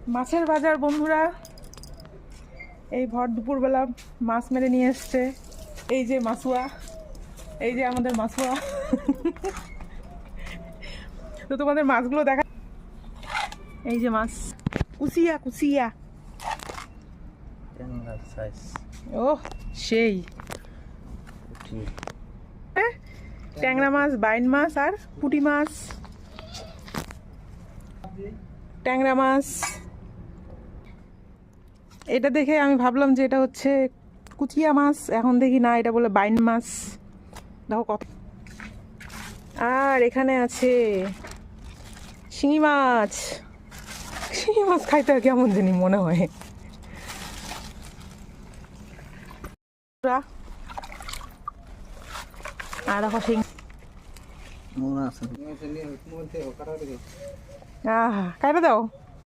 মাছের বাজার বন্ধুরা, এই ভর দুপুরবেলা মাছ মেরে নিয়ে এসছে। এই যে মাছুয়া, এই যে আমাদের মাছুয়া। তো তোমাদের মাছগুলো দেখা, এই যে মাছ, কুচিয়া কুচিয়া। ও সেই ট্যাংরা মাছ, বাইন মাছ আর পুঁটি মাছ, ট্যাংরা মাছ। এটা দেখে আমি ভাবলাম যে এটা হচ্ছে কুচিয়া মাছ, এখন দেখি না, এটা বলে বাইন মাছ। দেখো কত। আর এখানে আছে শিঙি মাছ। শিঙি মাছ খাইতে আর কেমন জানি মনে হয়। আর দেখো শিঙি, কাইটা দাও।